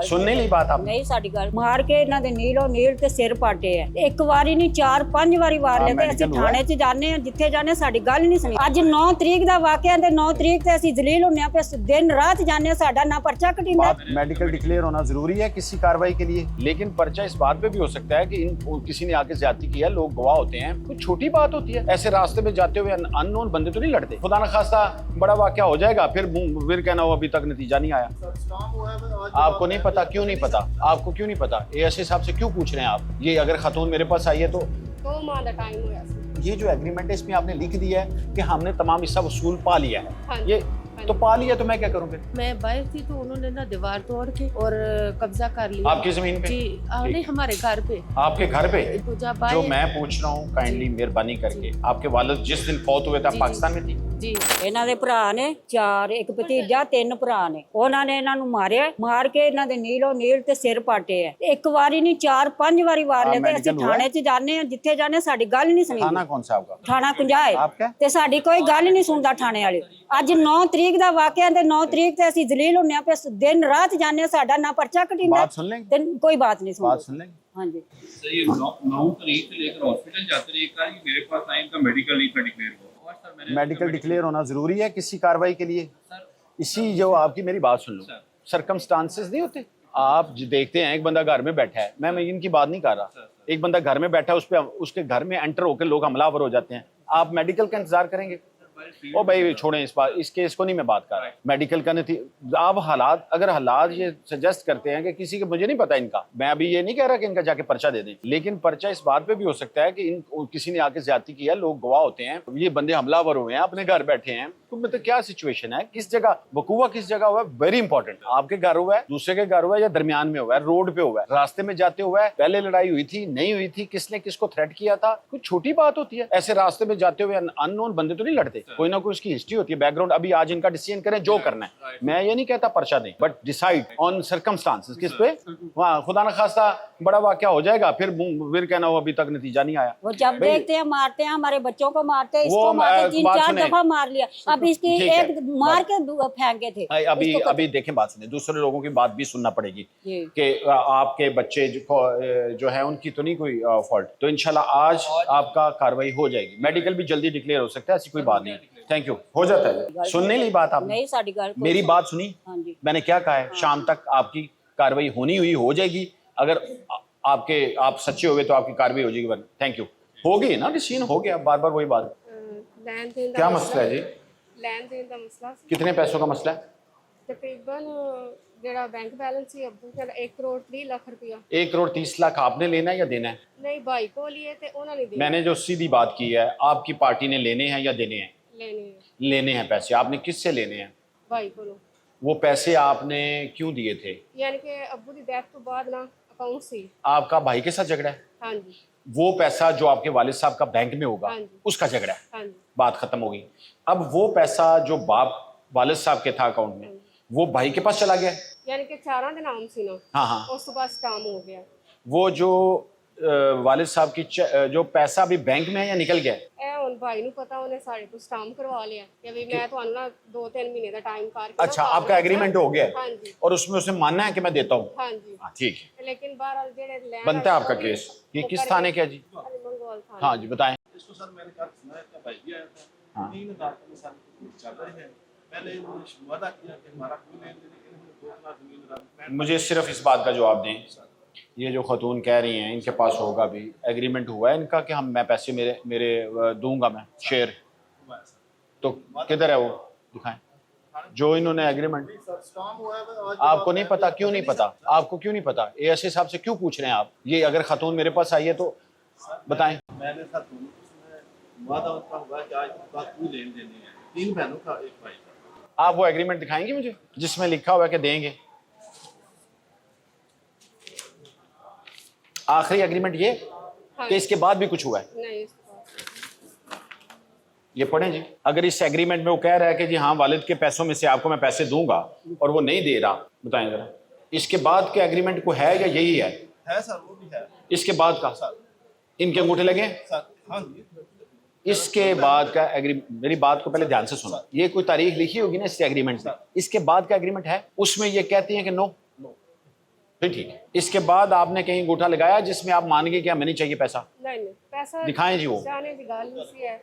सुन नहीं ली बात आप? नहीं साडी गल मार के इन्हां दे नीलो नील ते सिर पाटे है। एक वारी नहीं 4-5 वारी वार लेते। ਅਸੀਂ ਥਾਣੇ 'ਚ ਜਾਂਦੇ ਆ, ਜਿੱਥੇ ਜਾਂਦੇ ਸਾਡੀ ਗੱਲ ਨਹੀਂ ਸੁਣੀ। ਅੱਜ 9 ਤਰੀਕ ਦਾ ਵਾਕਿਆ ਤੇ 9 ਤਰੀਕ ਤੇ ਅਸੀਂ ਜ਼ਲੀਲ ਹੁੰਨੇ ਆ, पे दिन रात जाने साडा ना पर्चा कटिंदा। मेडिकल डिक्लेयर होना जरूरी है किसी कार्रवाई के लिए, लेकिन पर्चा इस बात पे भी हो सकता है कि किसी ने आके ज्यादती किया, लोग गवाह होते हैं, कुछ छोटी बात होती है। ऐसे रास्ते में जाते हुए अननोन बंदे तो नहीं लड़ते। खुदा न खास्ता बड़ा वाकया हो जाएगा, फिर कहना हो अभी तक नतीजा नहीं आया। आपको नहीं पता? क्यों नहीं पता? आपको क्यों नहीं पता? एएसए साहब से क्यों पूछ रहे हैं आप? ये अगर खतून मेरे पास आई है तो 2 माह का टाइम होया। ये जो एग्रीमेंट है इसमें आपने लिख दिया है कि हमने तमाम हिस्सा वसूल पा लिया है। हाँ, ये तो पा लिया तो मैं क्या करूँ फिर? मैं बाहर थी तो उन्होंने ना दीवार तोड़ के और कब्जा कर लिया। आपकी जमीन पे? जी नहीं, हमारे घर पे। आपके घर पे? तो जो मैं पूछ रहा हूँ काइंडली मेहरबानी करके, आपके वालिद जिस दिन फौत हुए थे आप पाकिस्तान में थी? जी। ਇਹਨਾਂ ਦੇ ਭਰਾ ਨੇ 4, ਇੱਕ ਭਤੀਜਾ 3 ਭਰਾ ਨੇ। ਉਹਨਾਂ ਨੇ ਇਹਨਾਂ ਨੂੰ ਮਾਰਿਆ, ਮਾਰ ਕੇ ਇਹਨਾਂ ਦੇ ਨੀਲੋ ਨੀਲ ਤੇ ਸਿਰ ਪਾਟੇ ਹੈ। ਇੱਕ ਵਾਰੀ ਨਹੀਂ 4-5 ਵਾਰੀ ਵਾਰ ਲੈਤੇ। ਅਸੀਂ ਥਾਣੇ 'ਚ ਜਾਂਦੇ ਆ, ਜਿੱਥੇ ਜਾਂਦੇ ਸਾਡੀ ਗੱਲ ਨਹੀਂ ਸੁਣੀ। थाना कौन सा आपका? ਥਾਣਾ 50 आपका? ਤੇ ਸਾਡੀ ਕੋਈ ਗੱਲ ਨਹੀਂ ਸੁਣਦਾ ਥਾਣੇ ਵਾਲੇ। ਅੱਜ 9 ਤਰੀਕ ਦਾ ਵਾਕਿਆ ਤੇ 9 ਤਰੀਕ ਤੇ ਅਸੀਂ ਜ਼ਲੀਲ ਹੁੰਨੇ ਆ, पे दिन रात जाने साडा ना पर्चा कटिंदा। बात सुन लेंगे? ते कोई बात नहीं सुनते। बात सुन लेंगे? हाँ जी सर, ये 9 तारीख से लेकर हॉस्पिटल जाते रहे, एक बार मेरे पास आए, इनका मेडिकल नहीं था डिक्लेयर हुआ। और सर मैंने मेडिकल डिक्लेयर होना जरूरी है किसी कार्रवाई के लिए। इसी जो आपकी मेरी बात सुन लो, सरकमस्टांसेस नहीं होते। आप देखते हैं एक बंदा घर में बैठा है, मैं इनकी बात नहीं कर रहा, एक बंदा घर में बैठा है, उस पे उसके घर में एंटर होकर लोग हमलावर हो जाते हैं, आप मेडिकल का इंतजार करेंगे? ओ भाई छोड़ें इस केस को नहीं मैं बात कर रहा। मेडिकल का आप हालात, अगर हालात ये सजेस्ट करते हैं कि किसी के, मुझे नहीं पता इनका, मैं अभी ये नहीं कह रहा कि इनका जाके पर्चा दे दें, लेकिन पर्चा इस बात पे भी हो सकता है कि किसी ने आके ज्यादती किया, लोग गवाह होते हैं, ये बंदे हमलावर हुए हैं, अपने घर बैठे हैं, तो मतलब क्या सिचुएशन है, किस जगह वकूआ, किस जगह हुआ है, वेरी इंपॉर्टेंट। आपके घर हुआ है, दूसरे के घर हुआ है, या दरमियान में हुआ है, रोड पे हुआ है, रास्ते में जाते हुआ है, पहले लड़ाई हुई थी, नहीं हुई थी, किसने किसको थ्रेट किया था, कुछ छोटी बात होती है। ऐसे रास्ते में जाते हुए अननोन बंदे तो नहीं लड़ते, कोई ना कोई उसकी हिस्ट्री होती है, बैकग्राउंड। अभी आज इनका डिसीजन करें जो करना है, मैं ये नहीं कहता पर्चा दें, बट डिसाइड ऑन सर्कमस्टांसेस। किस पे? वहाँ खुदा न खास्ता बड़ा वाकया हो जाएगा, फिर कहना हो अभी तक नतीजा नहीं आया। वो जब देखते हैं मारते हैं, हमारे बच्चों को मारते हैं, इसको मारते, 3-4 दफा मार लिया। अब इसकी एक मार के फेंके थे। अभी देखें, बात सुने, दूसरे लोगों की बात भी सुनना पड़ेगी कि आपके बच्चे जो है उनकी तो नहीं कोई फॉल्ट, तो इंशाल्लाह आज आपका कार्रवाई हो जाएगी। मेडिकल भी जल्दी डिक्लेयर हो सकता है, ऐसी कोई बात नहीं। Thank you. हो जाता है। सुन नहीं ली बात आपने? नहीं साडी गल मेरी बात सुनी? हाँ जी। मैंने क्या कहा है, शाम तक आपकी कार्रवाई होनी हुई हो जाएगी। अगर आप सच्चे हुए तो आपकी कार्रवाई हो जाएगी। Thank you. हो गई ना, डिसीजन हो गया, बार बार वही बात। क्या मसला है जी? ਲੈਣ ਦੇਣ ਦਾ ਮਸਲਾ ਸੀ। कितने पैसों का मसला है? तकरीबन ਜਿਹੜਾ बैंक बैलेंस ਸੀ अब्बू का 1 करोड़ 30 लाख रुपया। 1 करोड़ 30 लाख आपने लेना है या देना है? नहीं, भाई को लिए थे, उन्होंने दिए। मैंने जो सीधी बात की है, आपकी पार्टी ने लेने हैं या देने हैं? लेने हैं पैसे। आपने किससे लेने हैं? भाई को। वो पैसे आपने क्यों दिए थे? यानी कि अब्बू की डेथ तो बाद ना अकाउंट सी। आपका भाई के साथ झगड़ा है? हाँ जी। वो पैसा जो आपके वालिद साहब का बैंक में होगा, हाँ जी। उसका झगड़ा है? हाँ जी। बात खत्म हो गई। अब वो पैसा जो वालिद साहब के था अकाउंट में, वो भाई के पास चला गया? यानी कि 4 के नाम सी ना। हाँ हाँ। उस तो बाद स्टाम हो गया। वो जो वालिद साहब की जो पैसा अभी बैंक में है या निकल गया है? ਹੁਣ ਭਾਈ ਨੂੰ ਪਤਾ, ਉਹਨੇ ਸਾਡੇ ਤੋਂ ਸਟਾਮ ਕਰਵਾ ਲਿਆ ਕਿ ਵੀ ਮੈਂ ਤੁਹਾਨੂੰ ਨਾ 2-3 महीने ਦਾ टाइम करके। अच्छा, आपका एग्रीमेंट हो गया है? हाँ जी। और उसमें उसे मानना है कि मैं देता हूँ? हाँ जी। ठीक है। लेकिन बहरहाल जेड़े बनता है आपका केस। ये किस थाने का जी? मंगोल थाने। हाँ जी, बताएं। इसको सर मैंने कहा सुना है, भाई भी आया था, 3 अदालतों में साल चल रहे हैं। पहले उन्होंने वादा किया कि हमारा कोई लेन देन नहीं, लेकिन 2 लाख जमीन। मुझे सिर्फ इस बात का जवाब दें, ये जो खतून कह रही हैं इनके पास होगा भी, एग्रीमेंट हुआ है इनका कि मैं पैसे मेरे दूंगा, मैं शेयर, तो किधर है वो? दिखाएं जो इन्होंने एग्रीमेंट। आपको नहीं पता? क्यों नहीं पता? आपको क्यों नहीं पता? एएसए साहब से क्यों पूछ रहे हैं आप? ये अगर खतून मेरे पास आई है तो बताएं। मैंने वादा उनका हुआ कि आज कोई लेन देन नहीं है, 3 बहनों का 1 भाई का। आप वो एग्रीमेंट दिखाएंगे मुझे जिसमें लिखा हुआ है कि देंगे? आखिरी एग्रीमेंट ये कि इसके बाद भी कुछ हुआ है? नहीं। ये पढ़ें जी। अगर इस एग्रीमेंट में वो कह रहा है कि जी हाँ वालिद के पैसों में से आपको मैं पैसे दूंगा, और वो नहीं दे रहा, बताएं जरा, इसके बाद के एग्रीमेंट को है या यही है? सर, वो भी है। इसके बाद का सर इनके अंगूठे लगे सर? हाँ जी। इसके बाद का एग्रीमेंट, मेरी बात को पहले ध्यान से सुना, ये कोई तारीख लिखी होगी ना इस एग्रीमेंट में, इसके बाद का एग्रीमेंट है, उसमें ये कहती हैं कि नो, फिर ठीक है। इसके बाद आपने कहीं अंगूठा लगाया जिसमें आप मान गए कि हमें नहीं चाहिए पैसा? नहीं पैसा दिखाएं जी वो। जाने की गल नहीं सी है।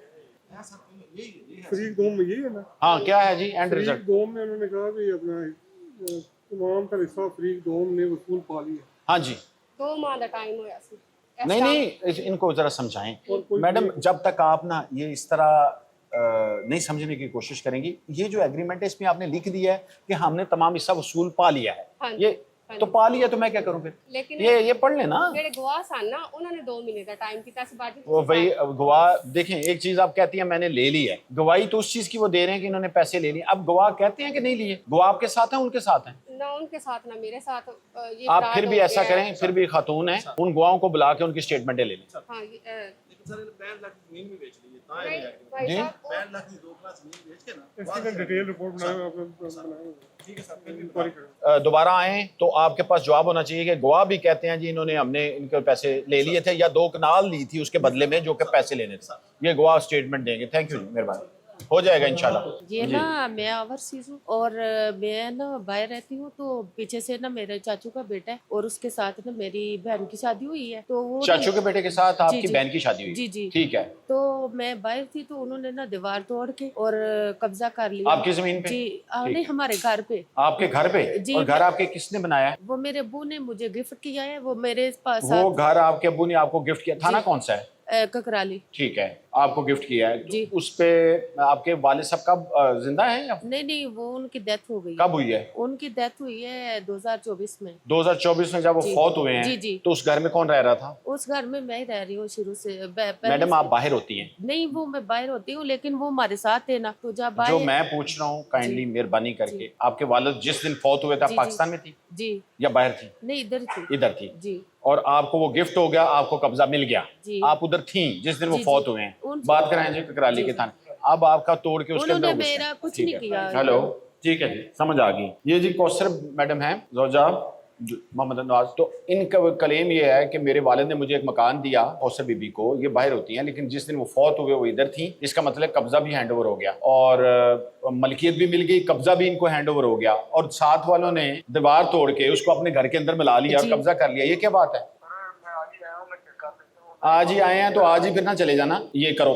फरीक दोम में यही है ना? हाँ, क्या है जी एंड फरीक रिजल्ट? दोम में उन्होंने कहा कि अपना तमाम का हिस्सा फरीक दोम ने वसूल पा लिया। हाँ जी। 2 माह का टाइम होया सी। नहीं, इनको जरा समझाएं मैडम। जब तक आप ना ये इस तरह नहीं समझने की कोशिश करेंगी, ये जो एग्रीमेंट है इसमें आपने लिख दिया है कि हमने तमाम हिस्सा वसूल पा लिया है। हाँ जी, ये तो पा लिया तो मैं क्या करूं फिर? लेकिन ये पढ़ लेना। जेडे गवाह सन ना उन्होंने 2 महीने का टाइम किया सी बाजी। वो भाई गवाह देखें, एक चीज आप कहती हैं मैंने ले ली है, गवाही तो उस चीज की वो दे रहे हैं कि इन्होंने पैसे ले लिए। अब गवाह कहते हैं कि नहीं लिए, गवाह आपके साथ हैं उनके साथ हैं? ना उनके साथ ना मेरे साथ। ये आप फ्रॉड फिर भी हो ऐसा गया है। करें, फिर भी खातून है, उन गवाहों को बुला के उनकी स्टेटमेंटें ले लें। हाँ लेकिन सर इन्हें 65 लाख की जमीन भी बेच ली है, तां नहीं ये है भाई जी? साहब 65 लाख की 2 कनाल जमीन बेच के ना इसकी ना डिटेल रिपोर्ट बनाए आपने ठीक है सर, फिर भी इंक्वायरी करें। दोबारा आए तो आपके पास जवाब होना चाहिए कि गवाह भी कहते हैं जी इन्होंने हमने इनके पैसे ले लिए थे या 2 कनाल ली थी उसके बदले में जो कि पैसे लेने थे। ये गवाह स्टेटमेंट देंगे। थैंक यू जी, मेहरबानी, हो जाएगा इंशाल्लाह। ये ना मैं ओवरसीज हूँ और मैं ना बाहर रहती हूँ, तो पीछे से ना मेरे चाचू का बेटा है और उसके साथ ना मेरी बहन की शादी हुई है। तो वो चाचू के बेटे के साथ आपकी जी। बहन की शादी हुई? जी जी। ठीक है। तो मैं बाहर थी तो उन्होंने ना दीवार तोड़ के और कब्जा कर लिया आपकी जमीन पे? जी ठीक। नहीं, हमारे घर पे। आपके घर पे? जी, और घर आपके किसने बनाया है? वो मेरे अब्बू ने मुझे गिफ्ट किया है, वो मेरे पास वो घर आपके अब्बू ने आपको गिफ्ट किया? थाना जी। कौन सा है? ककराली। ठीक है, आपको गिफ्ट किया है। जी। उस पे आपके वालिद साहब कब जिंदा है या नहीं नहीं, वो उनकी डेथ हो गई। कब हुई है? उनकी डेथ हुई है 2024 में। 2024 में जब वो जी। फौत हुए हैं? जी, जी। तो उस घर में कौन रह रहा था? उस घर में मैं ही रह रही हूँ शुरू से। पहले मैडम से। आप बाहर होती हैं? नहीं, वो मैं बाहर होती हूँ लेकिन वो हमारे साथ है ना, तो जब जो बाहर। मैं पूछ रहा हूँ काइंडली मेहरबानी करके, जी। आपके वालिद जिस दिन फौत हुए थे आप जी, जी। पाकिस्तान में थी जी या बाहर थी? नहीं, इधर थी। इधर थी। जी और आपको वो गिफ्ट हो गया, आपको कब्जा मिल गया, जी। आप उधर थी जिस दिन वो जी, फौत जी। हुए हैं। उन- बात कराएं जी ककराली जी, के जी। थाने। अब आपका तोड़ के उसके अंदर उन्होंने घुस गए। मेरा कुछ ठीक नहीं है। किया। हेलो, ठीक है जी, समझ आ गई। ये जी कौसर मैडम है, जोजा मोहम्मद नवाज। तो इनका क्लेम ये है कि मेरे वालिद ने मुझे एक मकान दिया कौसर बीबी को, ये बाहर होती हैं, लेकिन जिस दिन वो फौत हुए वो इधर थी। इसका मतलब कब्जा भी हैंड ओवर हो गया और मलकियत भी मिल गई, कब्जा भी इनको हैंड ओवर हो गया और साथ वालों ने दीवार तोड़ के उसको अपने घर के अंदर मिला लिया और जी। कब्जा कर लिया। ये क्या बात है? आज ही आए हैं तो आज ही फिर ना चले जाना, ये करो।